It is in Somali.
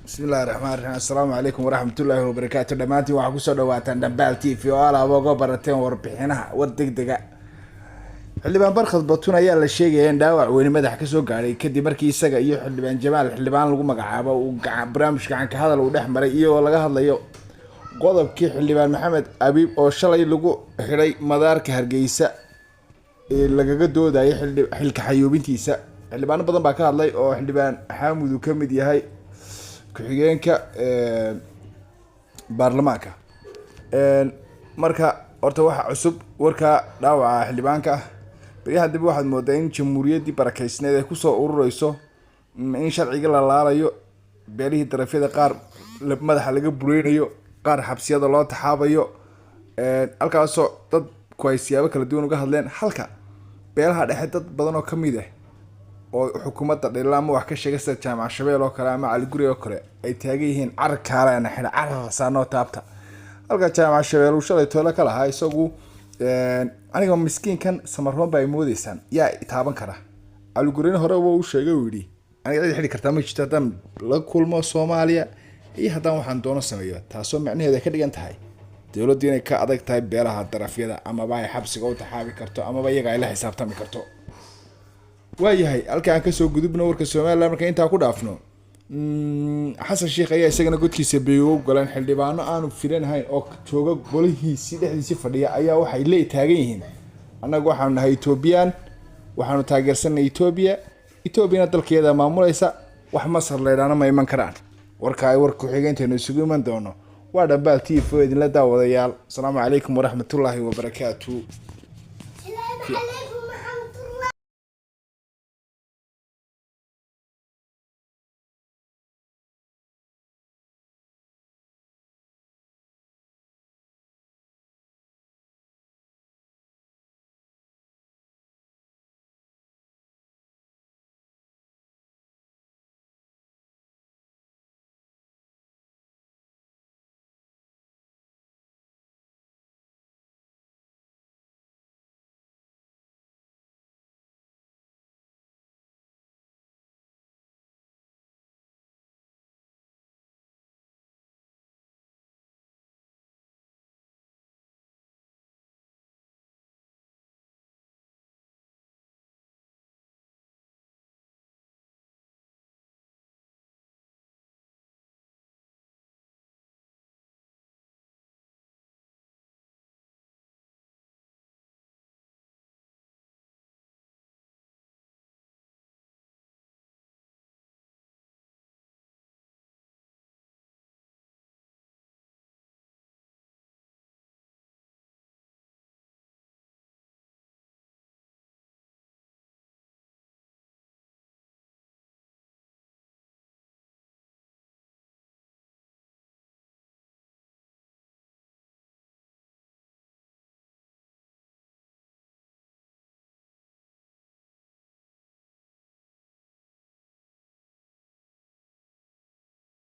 بسم الله الرحمن الرحيم السلام عليكم ورحمة الله وبركاته دمانتي waxaa ku soo dhawaataan Dhambaal TV oo alaabo uga barateen warbixinaha war degdega xildhibaan barkhad batun ayaa la sheegay in dhaawac weyn madax ka soo gaaray kadib markii isaga iyo xildhibaan Jamaal xildhibaan lagu magacaabo uu barnaamij gacan ka hadal u dhex maray iyo laga hadlayo qodobkii xildhibaan Maxamed Abiib oo shalay lagu xiray madaarka Hargeysa ee lagaga doodayay xilka xayuubintiisa xildhibaan badan baa ka hadlay oo xildhibaan Xamuud uu kamid yahay ku-xigeenka baarlamaanka marka horta waxa cusub warka dhaawaca xildhibaanka bariyaha dib waxaad moodaa in jamhuuriyaddii barakeysneed ay ku soo ururayso in sharciga la laalayo beelihii darafyada qaar madaxa laga bureynayo qaar xabsiyada loo taxaabayo halkaasoo dad ku ay siyaabo kala duwan uga hadleen halka beelaha dhexe dad badan oo kamid ah oo xukuumadda dhilaamo wax ka sheegay sida jaamac Shabeelle oo kale ama Cali Guri oo kale ay taagan yihiin carkaaleena xidha carsaano taabta halka jaamac Shabeelle uu shalay toole kala ahaa isagu aniga miskiinkan Samaroon bay moodaysan yaa taaban kara Cali Guri hore uu sheegay uu yiri aniga cid xidhi kartaa ma jirto haddaan la kulmo Soomaaliya iyo haddaan waxaan doono sameeyo taasoo macnaheedu ka dhigan tahay dawladdu inay ka adag tahay beelaha darafyada ama ay xabsiga u taxaabi karto ama iyaga ay la xisaabtami karto waayahay halkaan ka soo gudubno warka Soomaaliland marka inta ku dhaafno xasan sheekh ayaa isagana godkiisa beeyo galan xildhibaano aanu filanahayn oo jooga golihiisa dhexdiisa fadhiya ayaa waxay la taagan yihiin anagu waxaan nahay Ethiopian waxaanu taageersanay Ethiopia dalkeeda maamulaysa wax Masar leedana ma iman karaan warka ay warku xigeenteenu isugu iman doono waa Dhambaal TV idin la daawadayaal assalaamu calaykum waraxmatullaahi wabarakaatuh